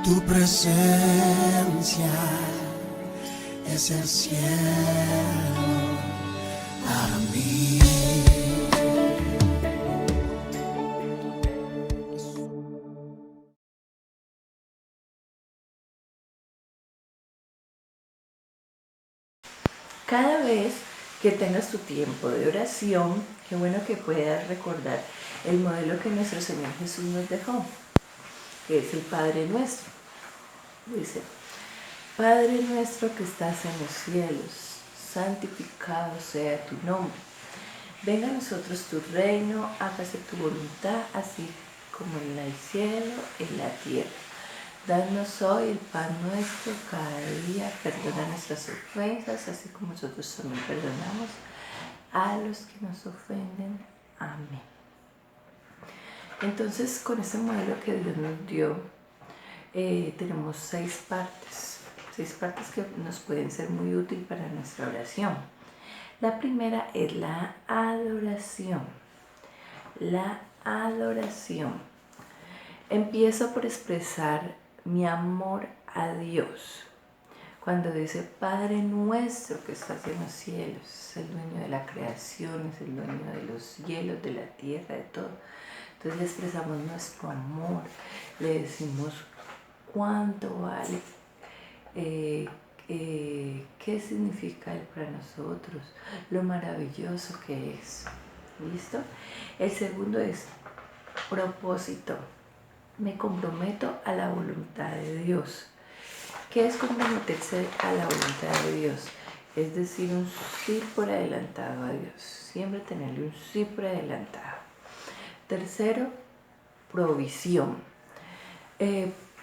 Tu presencia es el cielo para mí. Cada vez que tengas tu tiempo de oración, qué bueno que puedas recordar el modelo que nuestro Señor Jesús nos dejó, que es el Padre Nuestro. Dice: Padre nuestro que estás en los cielos, santificado sea tu nombre. Venga a nosotros tu reino, hágase tu voluntad, así como en el cielo, en la tierra. Danos hoy el pan nuestro cada día, perdona nuestras ofensas, así como nosotros también perdonamos a los que nos ofenden. Amén. Entonces, con ese modelo que Dios nos dio, tenemos 6 partes que nos pueden ser muy útiles para nuestra oración. La primera es la adoración. La adoración. Empiezo por expresar mi amor a Dios. Cuando dice Padre nuestro que estás en los cielos, es el dueño de la creación, es el dueño de los cielos, de la tierra, de todo. Entonces le expresamos nuestro amor, le decimos cuánto vale, qué significa Él para nosotros, lo maravilloso que es. ¿Listo? El segundo es propósito. Me comprometo a la voluntad de Dios. ¿Qué es comprometerse a la voluntad de Dios? Es decir, un sí por adelantado a Dios. Siempre tenerle un sí por adelantado. Tercero, provisión.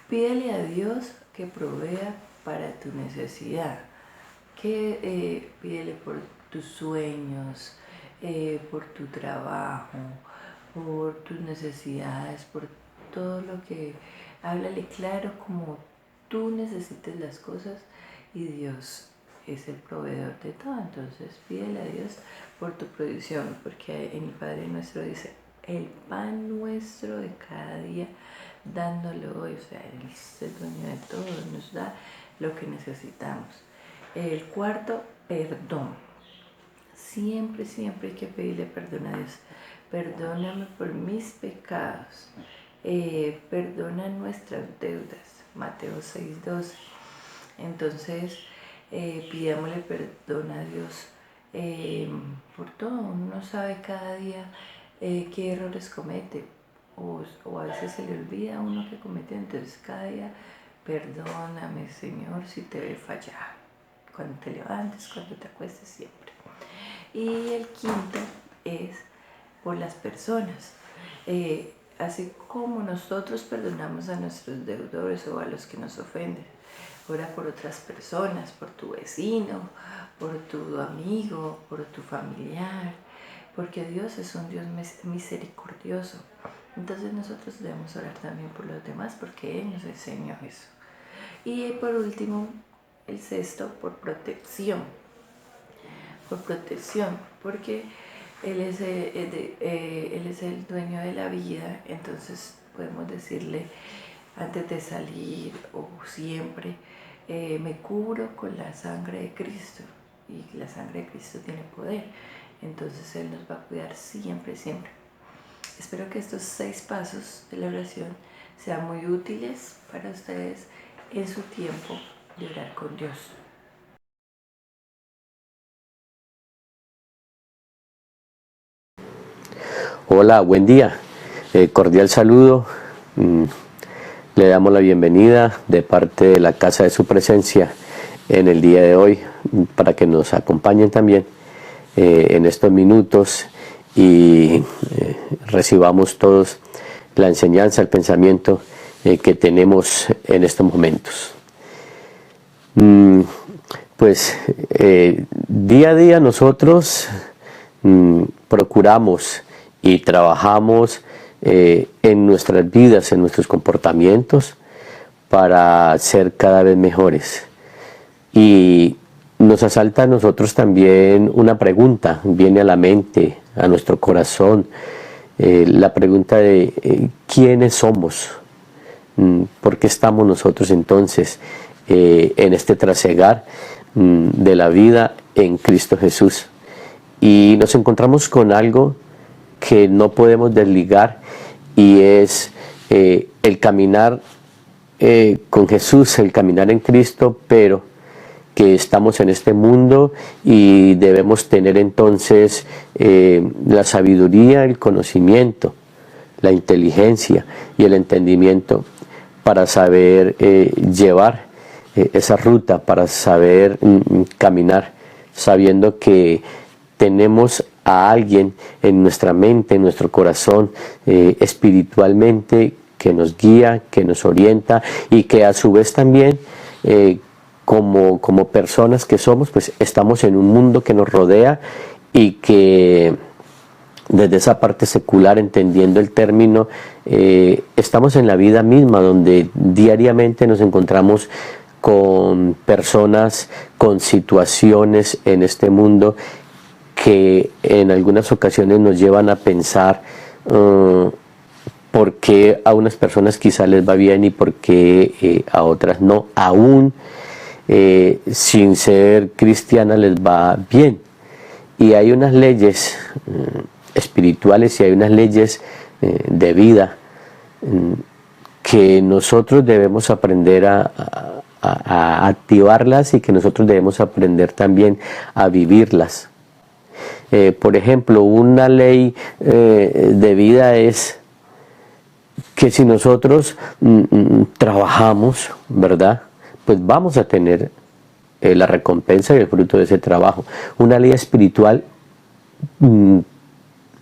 Pídele a Dios que provea para tu necesidad. Pídele por tus sueños, por tu trabajo, por tus necesidades, por todo lo que... Háblale claro como tú necesites las cosas y Dios es el proveedor de todo. Entonces pídele a Dios por tu provisión, porque en el Padre Nuestro dice el pan nuestro de cada día, dándolo hoy. O sea, Él es el dueño de todo, nos da lo que necesitamos. El cuarto, perdón. Siempre hay que pedirle perdón a Dios. Perdóname por mis pecados. Perdona nuestras deudas. Mateo 6:12. Entonces, pidámosle perdón a Dios por todo. Uno no sabe cada día qué errores comete, o a veces se le olvida a uno que comete. Entonces, cada día, perdóname, Señor, si te he fallado. Cuando te levantes, cuando te acuestes, siempre. Y el quinto es por las personas. Así como nosotros perdonamos a nuestros deudores o a los que nos ofenden, ora por otras personas, por tu vecino, por tu amigo, por tu familiar, porque Dios es un Dios misericordioso. Entonces nosotros debemos orar también por los demás, porque Él nos enseñó eso. Y por último, el sexto, por protección. Por protección, porque Él es el dueño de la vida. Entonces podemos decirle antes de salir o siempre, me cubro con la sangre de Cristo, y la sangre de Cristo tiene poder. Entonces Él nos va a cuidar siempre. Espero que estos 6 pasos de la oración sean muy útiles para ustedes en su tiempo de orar con Dios. Hola, buen día. Cordial saludo. Le damos la bienvenida de parte de la Casa de Su Presencia en el día de hoy, para que nos acompañen también en estos minutos y recibamos todos la enseñanza, el pensamiento que tenemos en estos momentos. Pues día a día nosotros procuramos y trabajamos en nuestras vidas, en nuestros comportamientos, para ser cada vez mejores. Y nos asalta a nosotros también una pregunta, viene a la mente, a nuestro corazón, la pregunta de ¿quiénes somos? ¿Por qué estamos nosotros entonces en este trasegar de la vida en Cristo Jesús? Y nos encontramos con algo que no podemos desligar, y es el caminar con Jesús, el caminar en Cristo, pero que estamos en este mundo y debemos tener entonces la sabiduría, el conocimiento, la inteligencia y el entendimiento para saber llevar esa ruta, para saber caminar, sabiendo que tenemos a alguien en nuestra mente, en nuestro corazón, espiritualmente, que nos guía, que nos orienta, y que a su vez también como personas que somos, pues estamos en un mundo que nos rodea, y que desde esa parte secular, entendiendo el término, estamos en la vida misma, donde diariamente nos encontramos con personas, con situaciones en este mundo que en algunas ocasiones nos llevan a pensar por qué a unas personas quizá les va bien y por qué a otras no, aún sin ser cristianas les va bien. Y hay unas leyes espirituales y hay unas leyes de vida que nosotros debemos aprender a activarlas, y que nosotros debemos aprender también a vivirlas. Por ejemplo, una ley de vida es que si nosotros trabajamos, ¿verdad?, pues vamos a tener la recompensa y el fruto de ese trabajo. Una ley espiritual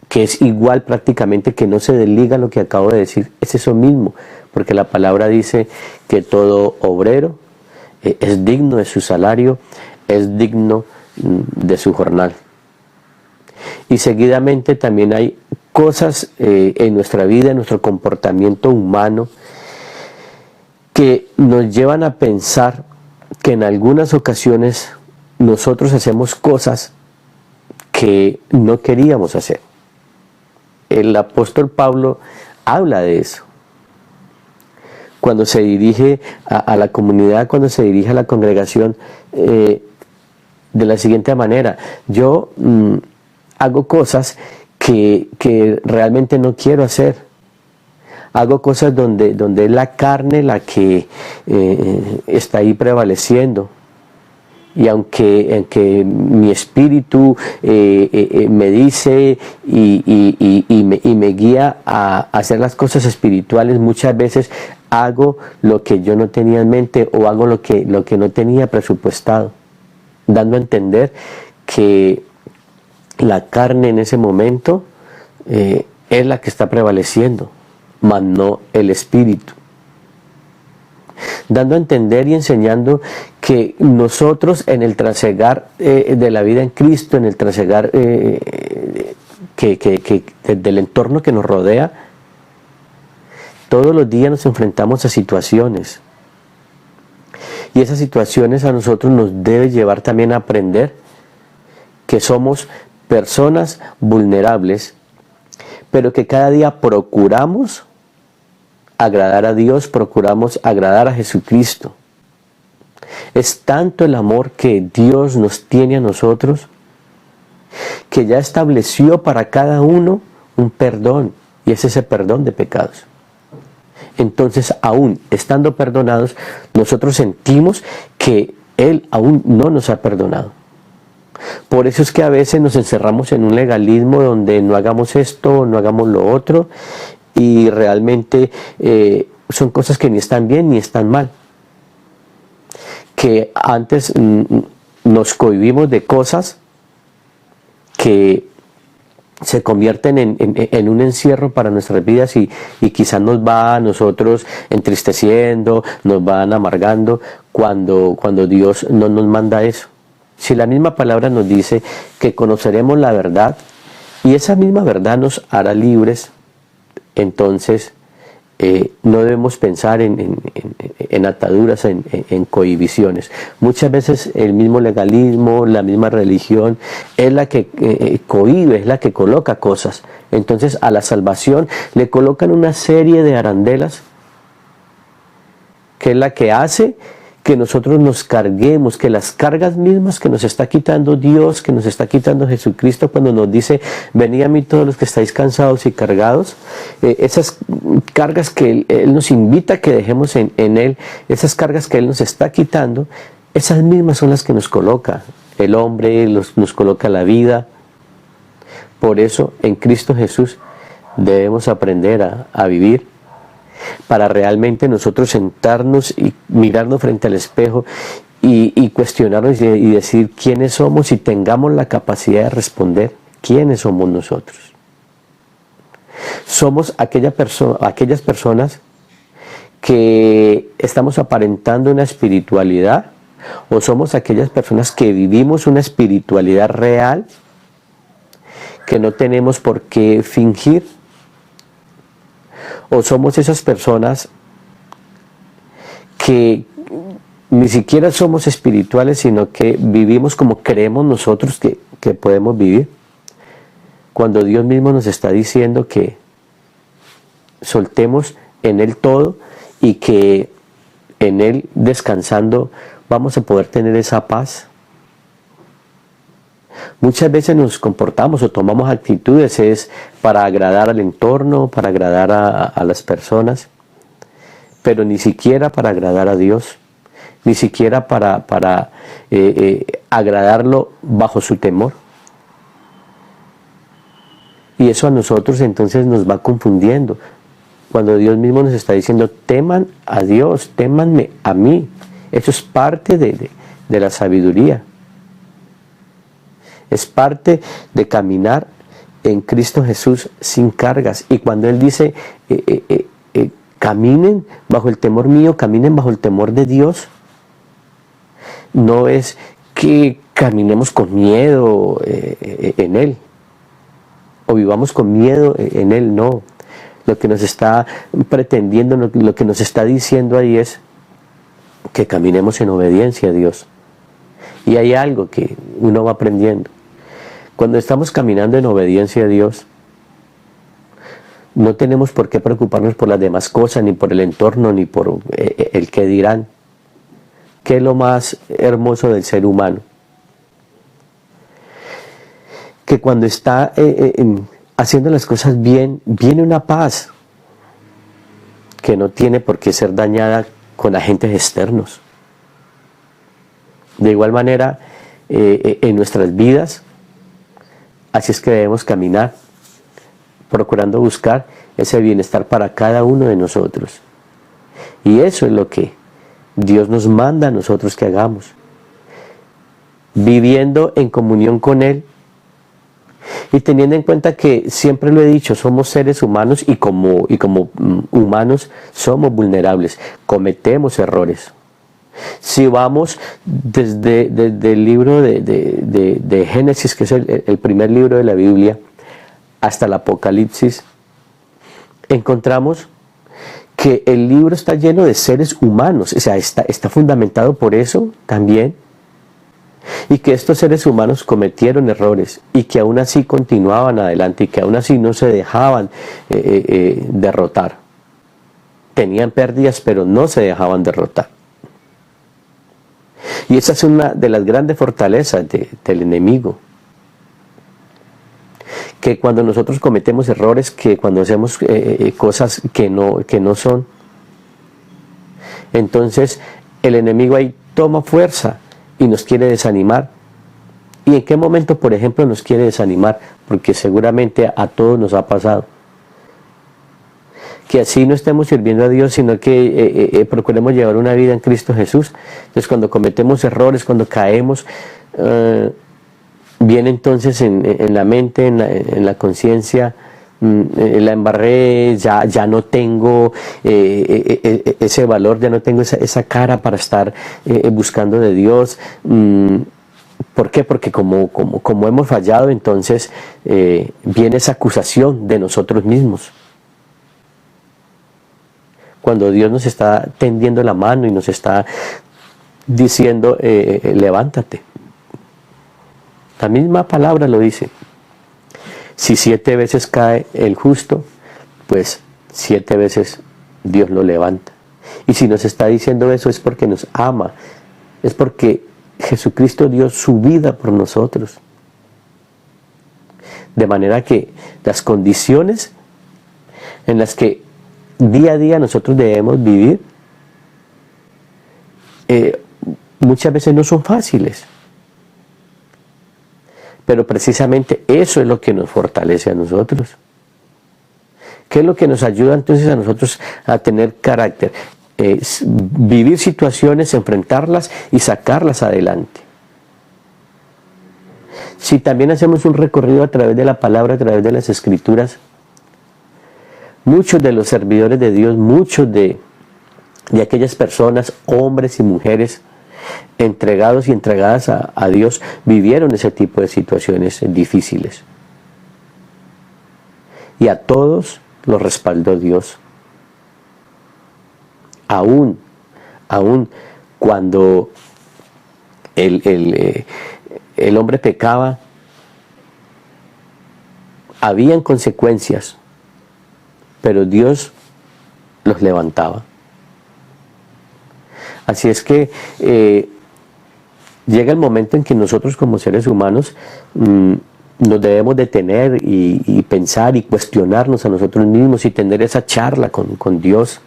que es igual prácticamente, que no se desliga lo que acabo de decir, es eso mismo, porque la palabra dice que todo obrero es digno de su salario, es digno de su jornal. Y seguidamente también hay cosas en nuestra vida, en nuestro comportamiento humano, que nos llevan a pensar que en algunas ocasiones nosotros hacemos cosas que no queríamos hacer. El apóstol Pablo habla de eso. Cuando se dirige a la comunidad, cuando se dirige a la congregación, de la siguiente manera: yo hago cosas que realmente no quiero hacer. Hago cosas donde es la carne la que está ahí prevaleciendo. Y aunque mi espíritu me dice y me guía a hacer las cosas espirituales, muchas veces hago lo que yo no tenía en mente, o hago lo que no tenía presupuestado, dando a entender que la carne en ese momento es la que está prevaleciendo, mas no el espíritu. Dando a entender y enseñando que nosotros, en el trasegar de la vida en Cristo, en el trasegar del entorno que nos rodea, todos los días nos enfrentamos a situaciones. Y esas situaciones a nosotros nos debe llevar también a aprender que somos personas vulnerables, pero que cada día procuramos agradar a Dios, procuramos agradar a Jesucristo. Es tanto el amor que Dios nos tiene a nosotros, que ya estableció para cada uno un perdón, y es ese perdón de pecados. Entonces, aún estando perdonados, nosotros sentimos que Él aún no nos ha perdonado. Por eso es que a veces nos encerramos en un legalismo donde no hagamos esto, no hagamos lo otro, y realmente son cosas que ni están bien ni están mal. Que antes nos cohibimos de cosas que se convierten en un encierro para nuestras vidas, y quizás nos va a nosotros entristeciendo, nos van amargando, cuando Dios no nos manda eso. Si la misma palabra nos dice que conoceremos la verdad, y esa misma verdad nos hará libres, entonces no debemos pensar en ataduras, en cohibiciones. Muchas veces el mismo legalismo, la misma religión es la que cohíbe, es la que coloca cosas. Entonces a la salvación le colocan una serie de arandelas que es la que hace que nosotros nos carguemos, que las cargas mismas que nos está quitando Dios, que nos está quitando Jesucristo cuando nos dice, venid a mí todos los que estáis cansados y cargados, esas cargas que Él nos invita a que dejemos en Él, esas cargas que Él nos está quitando, esas mismas son las que nos coloca el hombre, nos coloca la vida. Por eso en Cristo Jesús debemos aprender a vivir, para realmente nosotros sentarnos y mirarnos frente al espejo y cuestionarnos y decir quiénes somos y tengamos la capacidad de responder quiénes somos nosotros. Somos aquellas personas que estamos aparentando una espiritualidad, o somos aquellas personas que vivimos una espiritualidad real que no tenemos por qué fingir, o somos esas personas que ni siquiera somos espirituales, sino que vivimos como creemos nosotros que podemos vivir, cuando Dios mismo nos está diciendo que soltemos en Él todo y que en Él descansando vamos a poder tener esa paz. Muchas veces nos comportamos o tomamos actitudes es para agradar al entorno, para agradar a las personas, pero ni siquiera para agradar a Dios, ni siquiera para agradarlo bajo su temor. Y eso a nosotros entonces nos va confundiendo, cuando Dios mismo nos está diciendo, teman a Dios, témanme a mí. Eso es parte de la sabiduría. Es parte de caminar en Cristo Jesús sin cargas. Y cuando Él dice, caminen bajo el temor mío, caminen bajo el temor de Dios, no es que caminemos con miedo en Él, o vivamos con miedo en Él, no. Lo que nos está pretendiendo, lo que nos está diciendo ahí es que caminemos en obediencia a Dios. Y hay algo que uno va aprendiendo. Cuando estamos caminando en obediencia a Dios, no tenemos por qué preocuparnos por las demás cosas, ni por el entorno, ni por el que dirán. ¿Qué es lo más hermoso del ser humano? Que cuando está haciendo las cosas bien, viene una paz que no tiene por qué ser dañada con agentes externos. De igual manera, en nuestras vidas, así es que debemos caminar, procurando buscar ese bienestar para cada uno de nosotros. Y eso es lo que Dios nos manda a nosotros que hagamos. Viviendo en comunión con Él y teniendo en cuenta que, siempre lo he dicho, somos seres humanos y como humanos somos vulnerables, cometemos errores. Si vamos desde el libro de Génesis, que es el primer libro de la Biblia, hasta el Apocalipsis, encontramos que el libro está lleno de seres humanos, o sea, está fundamentado por eso también, y que estos seres humanos cometieron errores y que aún así continuaban adelante y que aún así no se dejaban derrotar. Tenían pérdidas, pero no se dejaban derrotar. Y esa es una de las grandes fortalezas del enemigo. Que cuando nosotros cometemos errores, que cuando hacemos cosas que no son, entonces el enemigo ahí toma fuerza y nos quiere desanimar. ¿Y en qué momento, por ejemplo, nos quiere desanimar? Porque seguramente a todos nos ha pasado. Que así no estemos sirviendo a Dios, sino que procuremos llevar una vida en Cristo Jesús. Entonces cuando cometemos errores, cuando caemos, viene entonces en la mente, en la conciencia, la embarré, ya no tengo ese valor, ya no tengo esa cara para estar buscando de Dios. ¿Por qué? Porque como hemos fallado, entonces viene esa acusación de nosotros mismos. Cuando Dios nos está tendiendo la mano y nos está diciendo, levántate. La misma palabra lo dice. Si 7 veces cae el justo, pues 7 veces Dios lo levanta. Y si nos está diciendo eso es porque nos ama, es porque Jesucristo dio su vida por nosotros. De manera que las condiciones en las que día a día nosotros debemos vivir, muchas veces no son fáciles. Pero precisamente eso es lo que nos fortalece a nosotros. ¿Qué es lo que nos ayuda entonces a nosotros a tener carácter? Vivir situaciones, enfrentarlas y sacarlas adelante. Si también hacemos un recorrido a través de la palabra, a través de las escrituras, muchos de los servidores de Dios, muchos de aquellas personas, hombres y mujeres, entregados y entregadas a Dios, vivieron ese tipo de situaciones difíciles. Y a todos los respaldó Dios. Aún cuando el hombre pecaba, habían consecuencias, pero Dios los levantaba. Así es que llega el momento en que nosotros como seres humanos nos debemos detener y pensar y cuestionarnos a nosotros mismos y tener esa charla con Dios.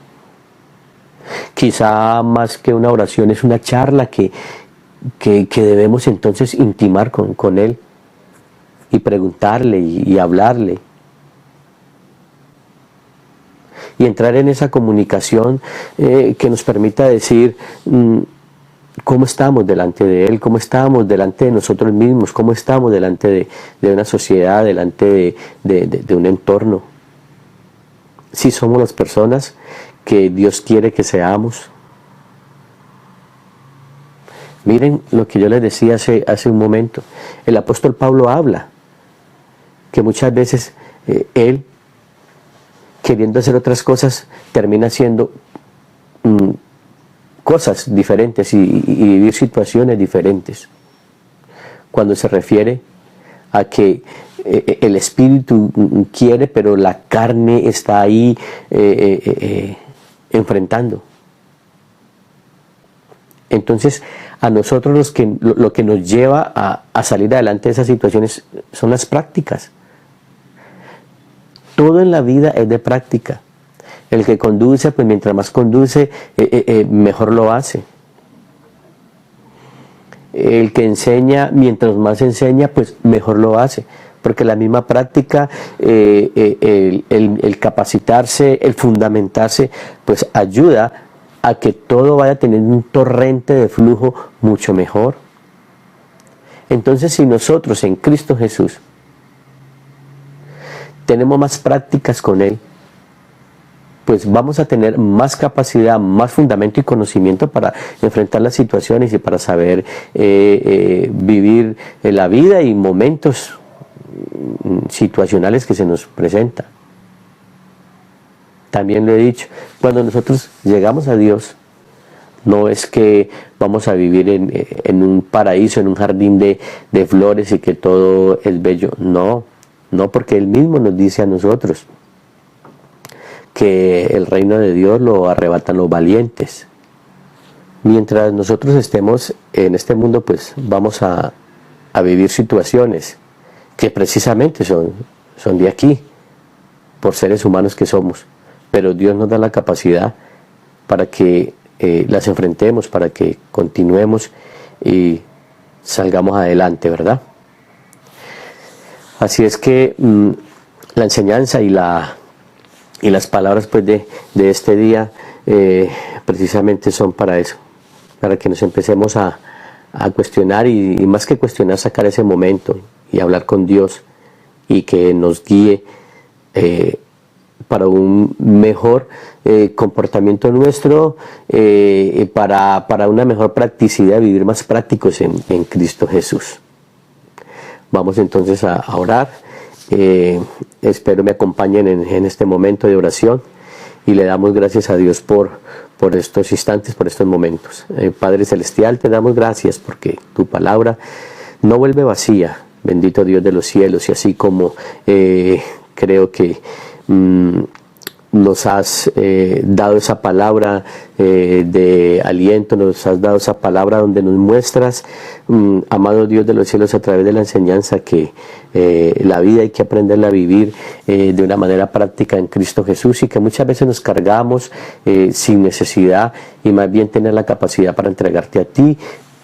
Quizá más que una oración es una charla que debemos entonces intimar con Él y preguntarle y hablarle. Y entrar en esa comunicación que nos permita decir cómo estamos delante de Él, cómo estamos delante de nosotros mismos, cómo estamos delante de una sociedad, delante de un entorno. Si somos las personas que Dios quiere que seamos. Miren lo que yo les decía hace un momento. El apóstol Pablo habla que muchas veces él, queriendo hacer otras cosas, termina haciendo cosas diferentes y vivir situaciones diferentes. Cuando se refiere a que el espíritu quiere, pero la carne está ahí enfrentando. Entonces, a nosotros lo que nos lleva a salir adelante de esas situaciones son las prácticas. Todo en la vida es de práctica. El que conduce, pues mientras más conduce, mejor lo hace. El que enseña, mientras más enseña, pues mejor lo hace. Porque la misma práctica, el capacitarse, el fundamentarse, pues ayuda a que todo vaya teniendo un torrente de flujo mucho mejor. Entonces, si nosotros en Cristo Jesús tenemos más prácticas con Él, pues vamos a tener más capacidad, más fundamento y conocimiento para enfrentar las situaciones y para saber vivir la vida y momentos situacionales que se nos presentan. También lo he dicho, cuando nosotros llegamos a Dios, no es que vamos a vivir en un paraíso, en un jardín de flores y que todo es bello. No, porque Él mismo nos dice a nosotros que el reino de Dios lo arrebatan los valientes. Mientras nosotros estemos en este mundo, pues vamos a vivir situaciones que precisamente son de aquí, por seres humanos que somos. Pero Dios nos da la capacidad para que las enfrentemos, para que continuemos y salgamos adelante, ¿verdad? Así es que la enseñanza y las palabras pues de este día precisamente son para eso, para que nos empecemos a cuestionar y más que cuestionar, sacar ese momento y hablar con Dios y que nos guíe para un mejor comportamiento nuestro, para una mejor practicidad, vivir más prácticos en Cristo Jesús. Vamos entonces a orar. Espero me acompañen en este momento de oración y le damos gracias a Dios por estos instantes, por estos momentos. Padre Celestial, te damos gracias porque tu palabra no vuelve vacía. Bendito Dios de los cielos, y así como creo que nos has dado esa palabra de aliento, nos has dado esa palabra donde nos muestras, amado Dios de los cielos, a través de la enseñanza que la vida hay que aprenderla a vivir de una manera práctica en Cristo Jesús, y que muchas veces nos cargamos sin necesidad, y más bien tener la capacidad para entregarte a ti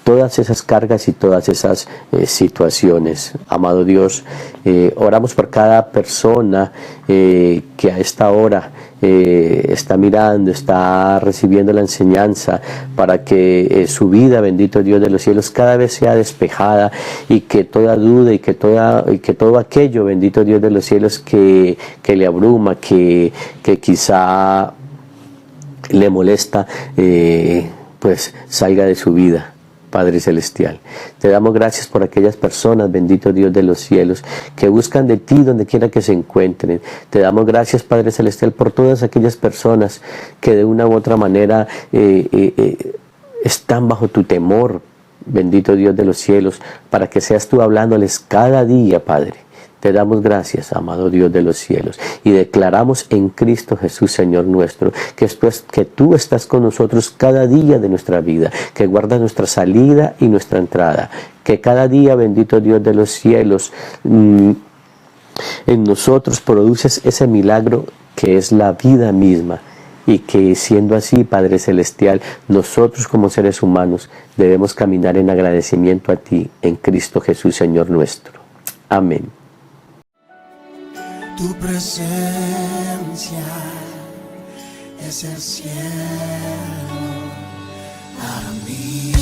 todas esas cargas y todas esas situaciones. Amado Dios, oramos por cada persona que a esta hora está mirando, está recibiendo la enseñanza, para que su vida, bendito Dios de los cielos, cada vez sea despejada, y que toda duda y que todo aquello, bendito Dios de los cielos, que le abruma, que quizá le molesta, pues salga de su vida. Padre Celestial, te damos gracias por aquellas personas, bendito Dios de los cielos, que buscan de ti donde quiera que se encuentren. Te damos gracias, Padre Celestial, por todas aquellas personas que de una u otra manera están bajo tu temor, bendito Dios de los cielos, para que seas tú hablándoles cada día, Padre. Te damos gracias, amado Dios de los cielos, y declaramos en Cristo Jesús, Señor nuestro, que tú estás con nosotros cada día de nuestra vida, que guardas nuestra salida y nuestra entrada, que cada día, bendito Dios de los cielos, en nosotros produces ese milagro que es la vida misma, y que siendo así, Padre Celestial, nosotros como seres humanos debemos caminar en agradecimiento a ti, en Cristo Jesús, Señor nuestro. Amén. Tu presencia es el cielo para mí.